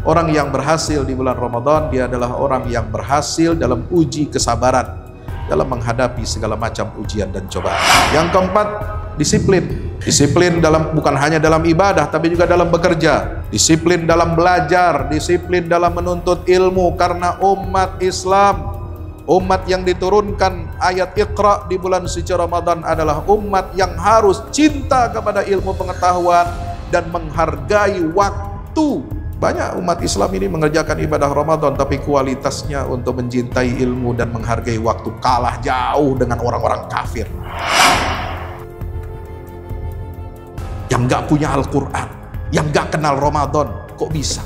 Orang yang berhasil di bulan Ramadan, dia adalah orang yang berhasil dalam uji kesabaran, dalam menghadapi segala macam ujian dan cobaan. Yang keempat, disiplin. Disiplin bukan hanya dalam ibadah, tapi juga dalam bekerja. Disiplin dalam belajar, disiplin dalam menuntut ilmu, karena umat Islam, umat yang diturunkan ayat Iqra di bulan suci Ramadan adalah umat yang harus cinta kepada ilmu pengetahuan dan menghargai waktu. Banyak umat Islam ini mengerjakan ibadah Ramadan, tapi kualitasnya untuk mencintai ilmu dan menghargai waktu kalah jauh dengan orang-orang kafir yang gak punya Al-Quran, yang gak kenal Ramadan. Kok bisa?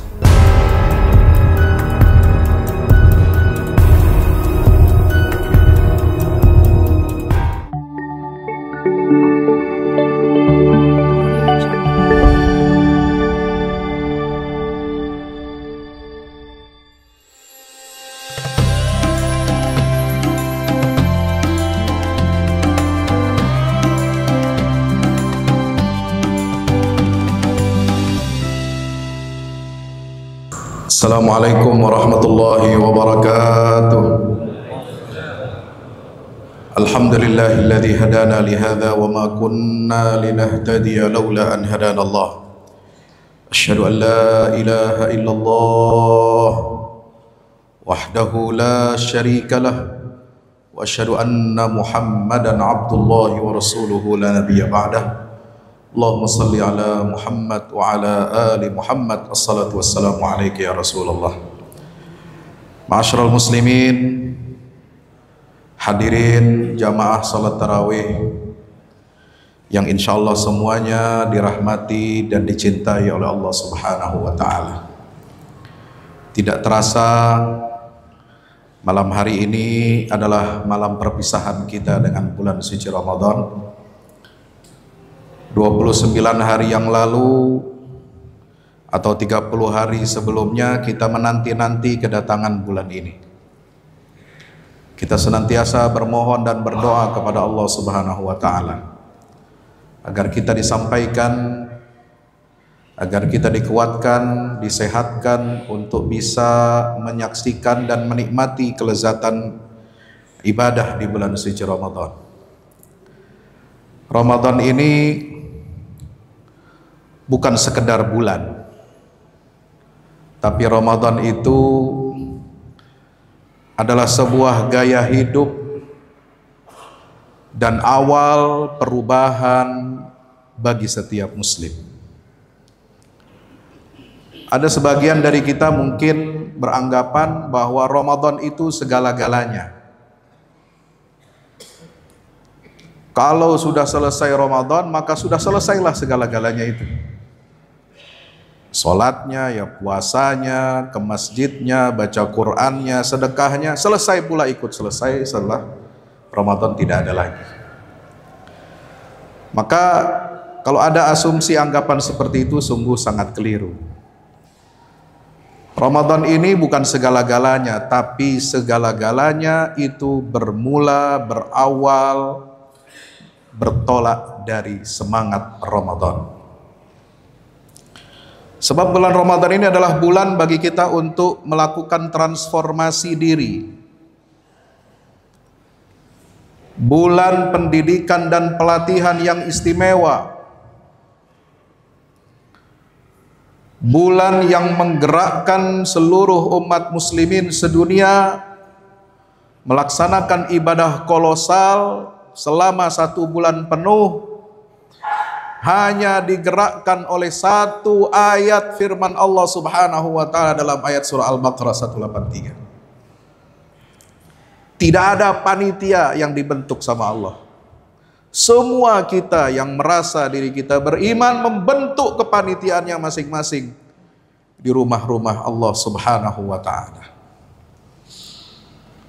Assalamualaikum warahmatullahi wabarakatuh. Alhamdulillahilladzi hadana lihadza wa ma kunna linahtadiya laula an hadana Allah. Asyhadu an la ilaha illallah wahdahu la syarika lah wa asyhadu anna Muhammadan abdullahi wa rasuluhu la nabiyya ba'dah. Allahumma salli ala Muhammad wa ala ali Muhammad. Assalatu wassalamu alaika ya Rasulullah. Ma'asyiral muslimin, hadirin jamaah salat tarawih yang insyaallah semuanya dirahmati dan dicintai oleh Allah Subhanahu wa taala. Tidak terasa malam hari ini adalah malam perpisahan kita dengan bulan suci Ramadan. 29 hari yang lalu atau 30 hari sebelumnya kita menanti-nanti kedatangan bulan ini. Kita senantiasa bermohon dan berdoa kepada Allah Subhanahu wa taala agar kita disampaikan, agar kita dikuatkan, disehatkan untuk bisa menyaksikan dan menikmati kelezatan ibadah di bulan suci Ramadan. Ramadan ini bukan sekedar bulan, tapi Ramadan itu adalah sebuah gaya hidup dan awal perubahan bagi setiap muslim. Ada sebagian dari kita mungkin beranggapan bahwa Ramadan itu segala-galanya. Kalau sudah selesai Ramadan, maka sudah selesailah segala-galanya itu. Sholatnya, ya puasanya, ke masjidnya, baca Qur'annya, sedekahnya, selesai pula ikut. Selesai setelah Ramadan tidak ada lagi. Maka kalau ada asumsi anggapan seperti itu sungguh sangat keliru. Ramadan ini bukan segala-galanya, tapi segala-galanya itu berawal, bertolak dari semangat Ramadan. Sebab bulan Ramadan ini adalah bulan bagi kita untuk melakukan transformasi diri. Bulan pendidikan dan pelatihan yang istimewa. Bulan yang menggerakkan seluruh umat muslimin sedunia melaksanakan ibadah kolosal selama 1 bulan penuh, hanya digerakkan oleh satu ayat firman Allah Subhanahu wa taala dalam ayat surah Al-Baqarah 183. Tidak ada panitia yang dibentuk sama Allah. Semua kita yang merasa diri kita beriman membentuk kepanitiaannya masing-masing di rumah-rumah Allah Subhanahu wa taala.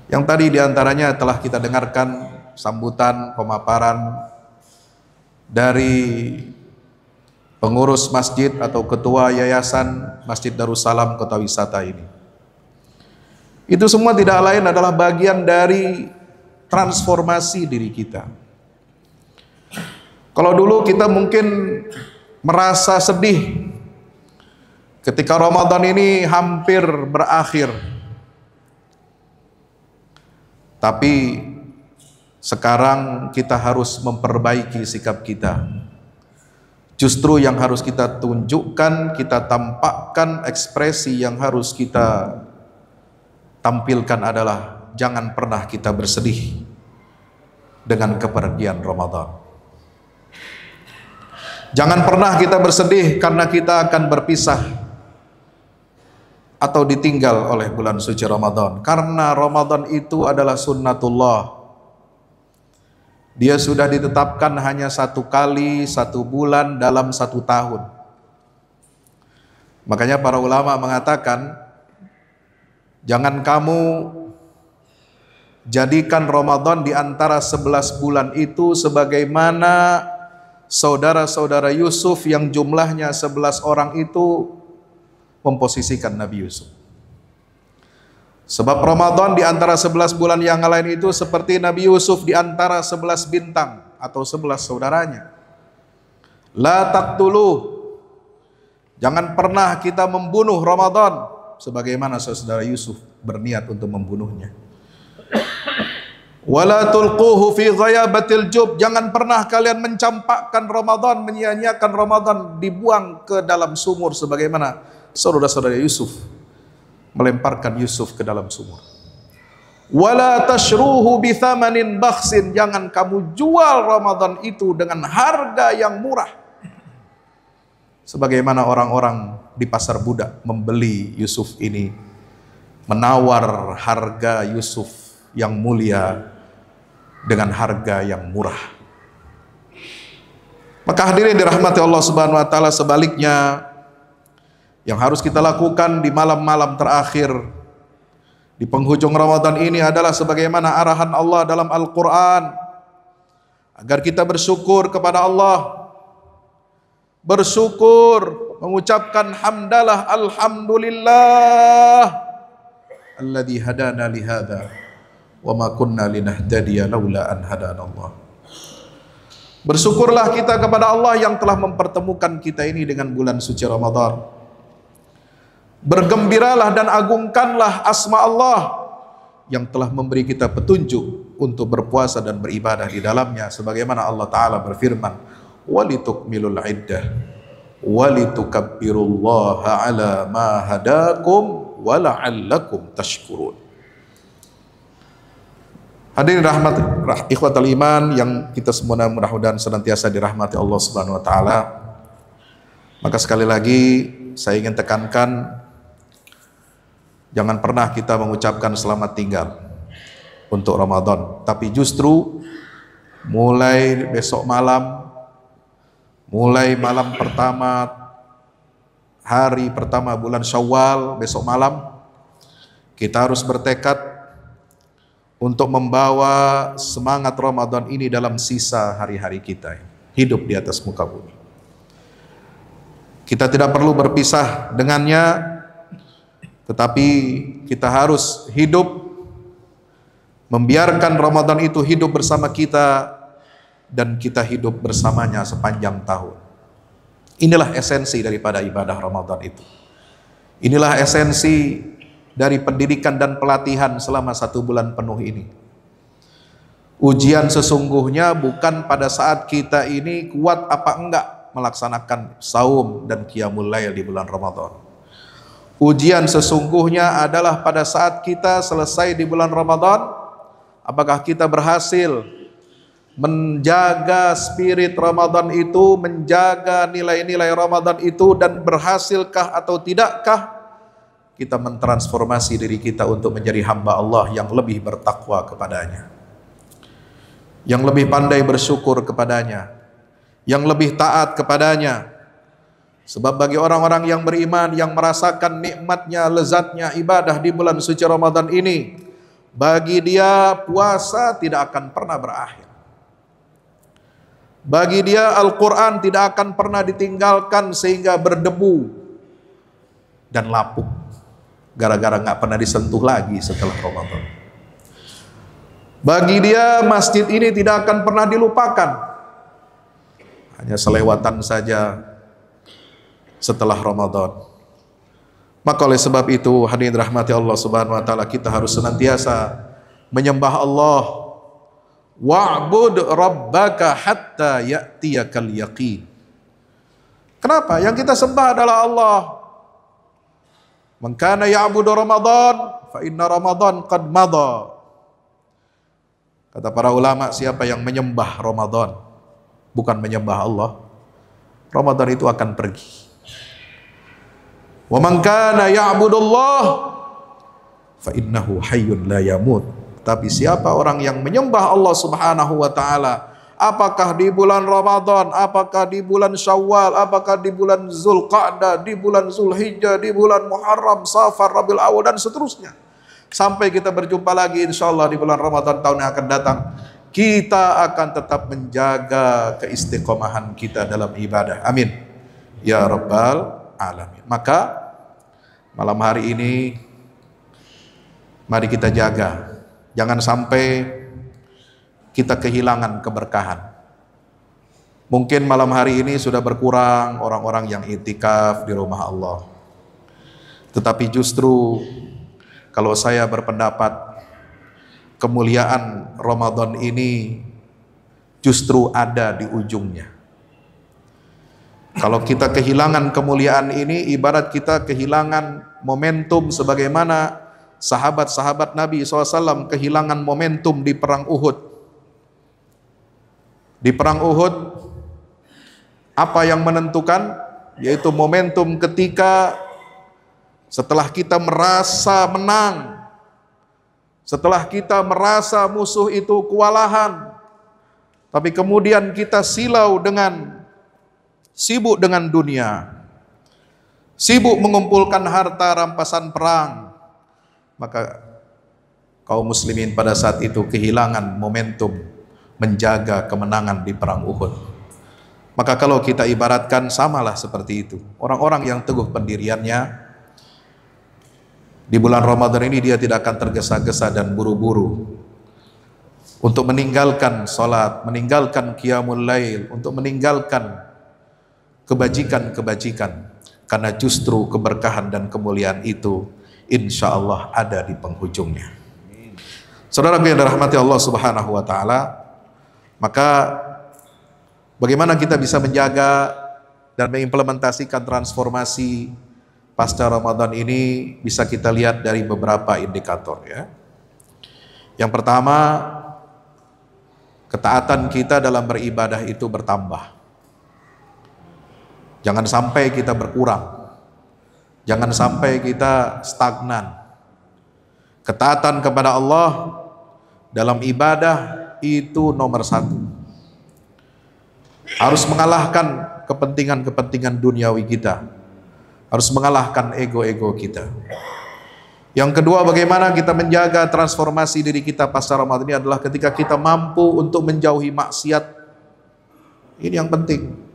Yang tadi diantaranya telah kita dengarkan sambutan pemaparan dari pengurus masjid atau ketua yayasan Masjid Darussalam Kota Wisata ini. Itu semua tidak lain adalah bagian dari transformasi diri kita. Kalau dulu kita mungkin merasa sedih ketika Ramadan ini hampir berakhir, tapi sekarang kita harus memperbaiki sikap kita. Justru yang harus kita tunjukkan, kita tampakkan, ekspresi yang harus kita tampilkan adalah jangan pernah kita bersedih dengan kepergian Ramadan. Jangan pernah kita bersedih karena kita akan berpisah atau ditinggal oleh bulan suci Ramadan. Karena Ramadan itu adalah sunnatullah. Dia sudah ditetapkan hanya 1 kali, 1 bulan dalam 1 tahun. Makanya para ulama mengatakan, jangan kamu jadikan Ramadan di antara 11 bulan itu sebagaimana saudara-saudara Yusuf yang jumlahnya 11 orang itu memposisikan Nabi Yusuf. Sebab Ramadan di antara 11 bulan yang lain itu seperti Nabi Yusuf di antara 11 bintang atau 11 saudaranya. La taqtuluh. Jangan pernah kita membunuh Ramadan sebagaimana saudara Yusuf berniat untuk membunuhnya. Wala tulquhu fi ghayabatil jub. Jangan pernah kalian mencampakkan Ramadan, menyia-nyiakan Ramadan, dibuang ke dalam sumur sebagaimana saudara-saudara Yusuf melemparkan Yusuf ke dalam sumur. Wala tashruhu bi thamanin bakhsin. Jangan kamu jual Ramadan itu dengan harga yang murah. Sebagaimana orang-orang di pasar budak membeli Yusuf ini, menawar harga Yusuf yang mulia dengan harga yang murah. Maka hadirin dirahmati Allah Subhanahu wa taala, sebaliknya yang harus kita lakukan di malam-malam terakhir di penghujung Ramadan ini adalah sebagaimana arahan Allah dalam Al-Quran, agar kita bersyukur kepada Allah, bersyukur, mengucapkan hamdalah, alhamdulillah alladzi hadana li hadza wa ma kunna linahtadiya laula an hadanallah. Bersyukurlah kita kepada Allah yang telah mempertemukan kita ini dengan bulan suci Ramadan. Bergembiralah dan agungkanlah asma Allah yang telah memberi kita petunjuk untuk berpuasa dan beribadah di dalamnya, sebagaimana Allah Ta'ala berfirman, walitukmilul iddah walitukabbirullaha ala ma hadakum wala'allakum tashkurun. Hadirin rahmat ikhwatal iman yang kita semua mudah-mudahan senantiasa dirahmati Allah Subhanahu wa taala. Maka sekali lagi saya ingin tekankan, jangan pernah kita mengucapkan selamat tinggal untuk Ramadan, tapi justru mulai besok malam, mulai malam pertama, hari pertama bulan Syawal, besok malam, kita harus bertekad untuk membawa semangat Ramadan ini dalam sisa hari-hari kita hidup di atas muka bumi. Kita tidak perlu berpisah dengannya, tetapi kita harus hidup, membiarkan Ramadan itu hidup bersama kita, dan kita hidup bersamanya sepanjang tahun. Inilah esensi daripada ibadah Ramadan itu. Inilah esensi dari pendidikan dan pelatihan selama 1 bulan penuh ini. Ujian sesungguhnya bukan pada saat kita ini kuat apa enggak melaksanakan saum dan qiyamul lail di bulan Ramadan. Ujian sesungguhnya adalah pada saat kita selesai di bulan Ramadan, apakah kita berhasil menjaga spirit Ramadan itu, menjaga nilai-nilai Ramadan itu, dan berhasilkah atau tidakkah kita mentransformasi diri kita untuk menjadi hamba Allah yang lebih bertakwa kepadanya, yang lebih pandai bersyukur kepadanya, yang lebih taat kepadanya. Sebab bagi orang-orang yang beriman, yang merasakan nikmatnya, lezatnya ibadah di bulan suci Ramadan ini, bagi dia puasa tidak akan pernah berakhir. Bagi dia Al-Quran tidak akan pernah ditinggalkan sehingga berdebu dan lapuk, gara-gara nggak pernah disentuh lagi setelah Ramadan. Bagi dia masjid ini tidak akan pernah dilupakan, hanya selewatan saja setelah Ramadan. Maka oleh sebab itu, hadirin rahmati Allah Subhanahu wa taala, kita harus senantiasa menyembah Allah. Wa'bud rabbaka hatta ya'tiyakal yaqin. Kenapa? Yang kita sembah adalah Allah. Man kana ya'budu Ramadan fa inna Ramadan qad madha. Kata para ulama, siapa yang menyembah Ramadan bukan menyembah Allah, Ramadan itu akan pergi. Wa man kana ya'budullah fa innahu hayyun la yamut. Tapi siapa orang yang menyembah Allah Subhanahu wa taala, apakah di bulan Ramadan, apakah di bulan Syawal, apakah di bulan Zulqa'dah, di bulan Zulhijjah, di bulan Muharram, Safar, Rabiul Awwal, dan seterusnya, sampai kita berjumpa lagi insyaallah di bulan Ramadan tahun yang akan datang, kita akan tetap menjaga keistiqomahan kita dalam ibadah. Amin ya rabbal alamin. Maka malam hari ini mari kita jaga, jangan sampai kita kehilangan keberkahan. Mungkin malam hari ini sudah berkurang orang-orang yang iktikaf di rumah Allah. Tetapi justru kalau saya berpendapat, kemuliaan Ramadan ini justru ada di ujungnya. Kalau kita kehilangan kemuliaan ini, ibarat kita kehilangan momentum sebagaimana sahabat-sahabat Nabi SAW kehilangan momentum di perang Uhud. Di perang Uhud, apa yang menentukan? Yaitu momentum ketika setelah kita merasa menang, setelah kita merasa musuh itu kewalahan, tapi kemudian kita sibuk dengan dunia, sibuk mengumpulkan harta rampasan perang, maka kaum muslimin pada saat itu kehilangan momentum menjaga kemenangan di perang Uhud. Maka kalau kita ibaratkan, samalah seperti itu. Orang-orang yang teguh pendiriannya di bulan Ramadan ini, dia tidak akan tergesa-gesa dan buru-buru untuk meninggalkan sholat, meninggalkan qiyamul lail, untuk meninggalkan kebajikan-kebajikan, karena justru keberkahan dan kemuliaan itu insya Allah ada di penghujungnya. Saudara yang dirahmati Allah Subhanahu wa taala, maka bagaimana kita bisa menjaga dan mengimplementasikan transformasi pasca Ramadan ini, bisa kita lihat dari beberapa indikator ya. Yang pertama, ketaatan kita dalam beribadah itu bertambah. Jangan sampai kita berkurang, jangan sampai kita stagnan. Ketaatan kepada Allah dalam ibadah itu nomor satu. Harus mengalahkan kepentingan-kepentingan duniawi kita, harus mengalahkan ego-ego kita. Yang kedua, bagaimana kita menjaga transformasi diri kita pasca Ramadan ini adalah ketika kita mampu untuk menjauhi maksiat. Ini yang penting.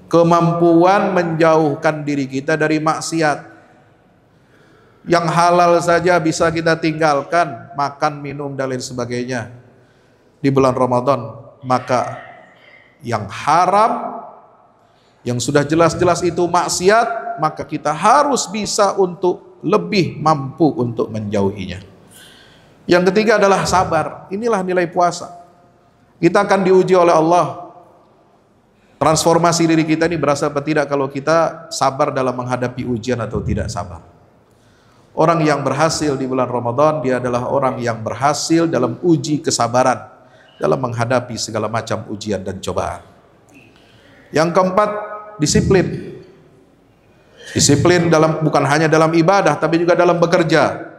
Kemampuan menjauhkan diri kita dari maksiat. Yang halal saja bisa kita tinggalkan, makan, minum, dan lain sebagainya di bulan Ramadan. Maka yang haram, yang sudah jelas-jelas itu maksiat, maka kita harus bisa untuk lebih mampu untuk menjauhinya. Yang ketiga adalah sabar. Inilah nilai puasa. Kita akan diuji oleh Allah. Transformasi diri kita ini berasa atau tidak kalau kita sabar dalam menghadapi ujian atau tidak sabar. Orang yang berhasil di bulan Ramadan, dia adalah orang yang berhasil dalam uji kesabaran, dalam menghadapi segala macam ujian dan cobaan. Yang keempat, disiplin. Disiplin bukan hanya dalam ibadah, tapi juga dalam bekerja.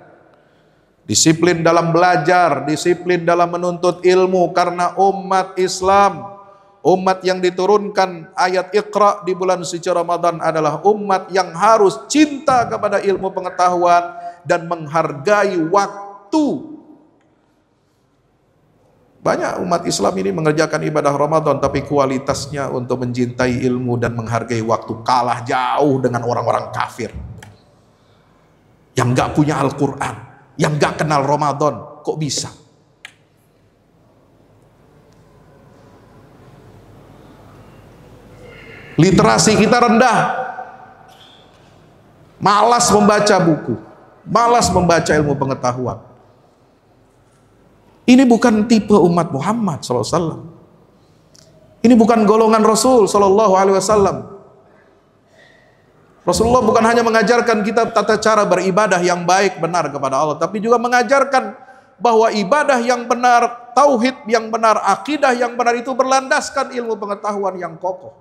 Disiplin dalam belajar, disiplin dalam menuntut ilmu, karena umat Islam, umat yang diturunkan ayat Iqra di bulan suci Ramadan adalah umat yang harus cinta kepada ilmu pengetahuan dan menghargai waktu. Banyak umat Islam ini mengerjakan ibadah Ramadan, tapi kualitasnya untuk mencintai ilmu dan menghargai waktu kalah jauh dengan orang-orang kafir yang gak punya Al-Quran, yang gak kenal Ramadan. Kok bisa? Literasi kita rendah. malas membaca buku, malas membaca ilmu pengetahuan. Ini bukan tipe umat Muhammad SAW. Ini bukan golongan Rasul SAW. Rasulullah bukan hanya mengajarkan kita tata cara beribadah yang baik benar kepada Allah, tapi juga mengajarkan bahwa ibadah yang benar, tauhid yang benar, akidah yang benar itu berlandaskan ilmu pengetahuan yang kokoh.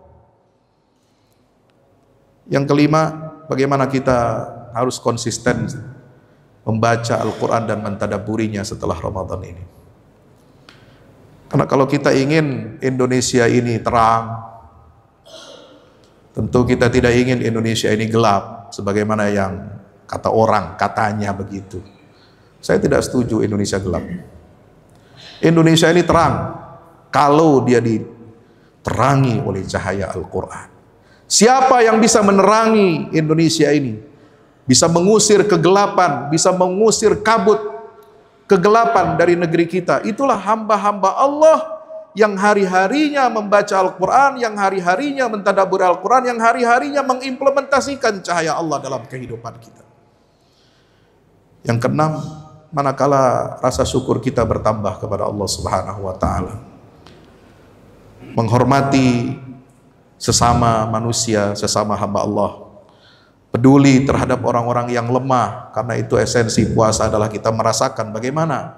Yang kelima, bagaimana kita harus konsisten membaca Al-Quran dan mentadabburinya setelah Ramadan ini. Karena kalau kita ingin Indonesia ini terang, tentu kita tidak ingin Indonesia ini gelap, sebagaimana yang kata orang, katanya begitu. Saya tidak setuju Indonesia gelap. Indonesia ini terang, kalau dia diterangi oleh cahaya Al-Quran. Siapa yang bisa menerangi Indonesia ini? Bisa mengusir kegelapan, bisa mengusir kabut kegelapan dari negeri kita. Itulah hamba-hamba Allah yang hari-harinya membaca Al-Quran, yang hari-harinya mentadabbur Al-Quran, yang hari-harinya mengimplementasikan cahaya Allah dalam kehidupan kita. Yang keenam, manakala rasa syukur kita bertambah kepada Allah Subhanahu wa Ta'ala, menghormati sesama manusia, sesama hamba Allah, peduli terhadap orang-orang yang lemah, karena itu esensi puasa adalah kita merasakan bagaimana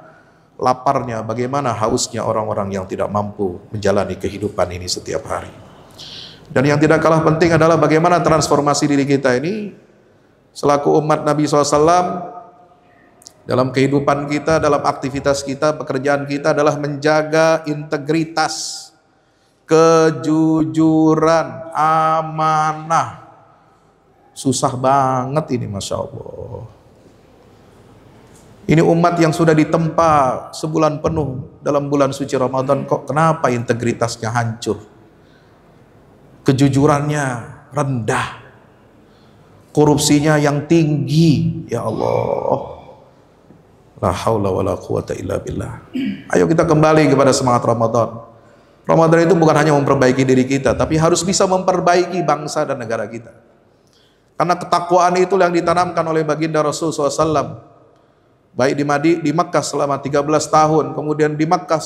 laparnya, bagaimana hausnya orang-orang yang tidak mampu menjalani kehidupan ini setiap hari. Dan yang tidak kalah penting adalah bagaimana transformasi diri kita ini selaku umat Nabi SAW dalam kehidupan kita, dalam aktivitas kita, pekerjaan kita adalah menjaga integritas, kejujuran, amanah. Susah banget ini, Masya Allah. Ini umat yang sudah ditempa sebulan penuh dalam bulan suci Ramadan, kok kenapa integritasnya hancur? Kejujurannya rendah, korupsinya yang tinggi. Ya Allah, la haula wala quwata illa billah. Ayo kita kembali kepada semangat Ramadan. Ramadan itu bukan hanya memperbaiki diri kita, tapi harus bisa memperbaiki bangsa dan negara kita. Karena ketakwaan itu yang ditanamkan oleh baginda Rasul SAW, baik di Makkah selama 13 tahun, kemudian di Makkah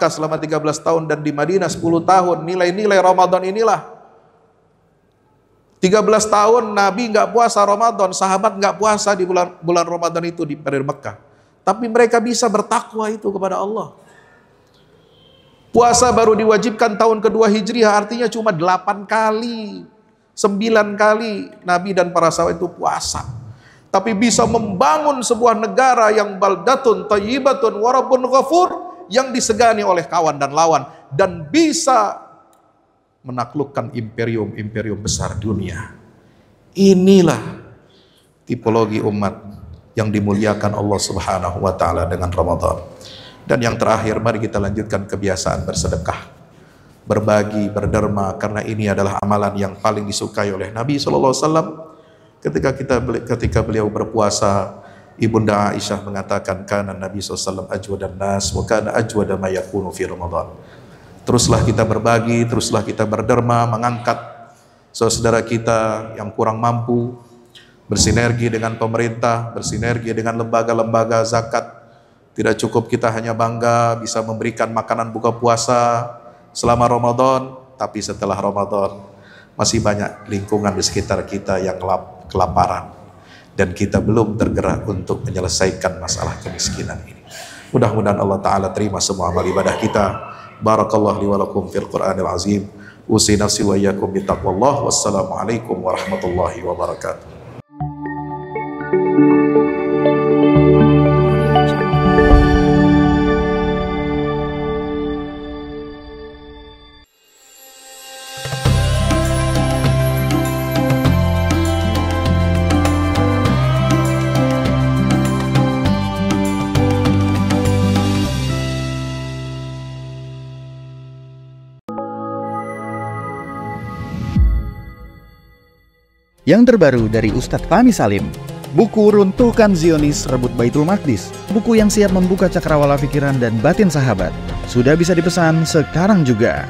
selama 13 tahun dan di Madinah 10 tahun. Nilai-nilai Ramadan inilah. 13 tahun Nabi nggak puasa Ramadan, sahabat nggak puasa di bulan Ramadan itu di Mekah. Tapi mereka bisa bertakwa itu kepada Allah. Puasa baru diwajibkan tahun kedua Hijriah, artinya cuma 8 kali, 9 kali Nabi dan para sahabat itu puasa. Tapi bisa membangun sebuah negara yang baldatun thayyibatun wa rabbun ghafur, yang disegani oleh kawan dan lawan, dan bisa menaklukkan imperium-imperium besar dunia. Inilah tipologi umat yang dimuliakan Allah Subhanahu wa Ta'ala dengan Ramadan. Dan yang terakhir, mari kita lanjutkan kebiasaan bersedekah, berbagi, berderma, karena ini adalah amalan yang paling disukai oleh Nabi SAW. Ketika beliau berpuasa, Ibunda Aisyah mengatakan, kana Nabi SAW ajwadan nas wa kana ajwada ma yakunu fi Ramadan. Teruslah kita berbagi, teruslah kita berderma, mengangkat saudara kita yang kurang mampu, bersinergi dengan pemerintah, bersinergi dengan lembaga-lembaga zakat. Tidak cukup kita hanya bangga bisa memberikan makanan buka puasa selama Ramadan, tapi setelah Ramadan masih banyak lingkungan di sekitar kita yang kelaparan, dan kita belum tergerak untuk menyelesaikan masalah kemiskinan ini. Mudah-mudahan Allah Ta'ala terima semua amal ibadah kita. Barakallahu li wa lakum fil Qur'anil azim. Usi nafsi wa iyyakum bittaqwallah. Wassalamualaikum warahmatullahi wabarakatuh. Yang terbaru dari Ustadz Fahmi Salim, buku Runtuhkan Zionis Rebut Baitul Maqdis, buku yang siap membuka cakrawala pikiran dan batin sahabat, sudah bisa dipesan sekarang juga.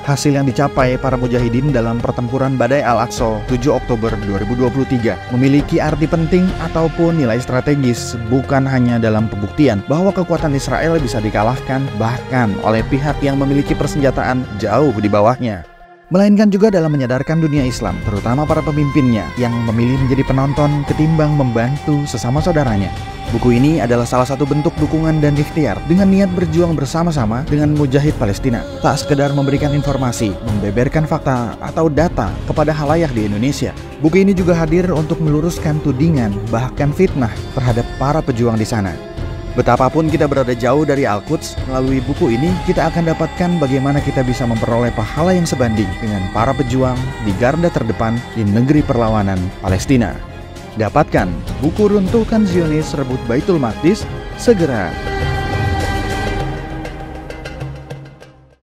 hasil yang dicapai para mujahidin dalam pertempuran Badai Al-Aqsa 7 Oktober 2023 memiliki arti penting ataupun nilai strategis, bukan hanya dalam pembuktian bahwa kekuatan Israel bisa dikalahkan bahkan oleh pihak yang memiliki persenjataan jauh di bawahnya, melainkan juga dalam menyadarkan dunia Islam, terutama para pemimpinnya yang memilih menjadi penonton ketimbang membantu sesama saudaranya. Buku ini adalah salah satu bentuk dukungan dan ikhtiar dengan niat berjuang bersama-sama dengan mujahid Palestina. Tak sekedar memberikan informasi, membeberkan fakta atau data kepada khalayak di Indonesia. Buku ini juga hadir untuk meluruskan tudingan bahkan fitnah terhadap para pejuang di sana. Betapapun kita berada jauh dari Al-Quds, melalui buku ini kita akan dapatkan bagaimana kita bisa memperoleh pahala yang sebanding dengan para pejuang di garda terdepan di negeri perlawanan Palestina. Dapatkan buku Runtuhkan Zionis Rebut Baitul Maqdis segera.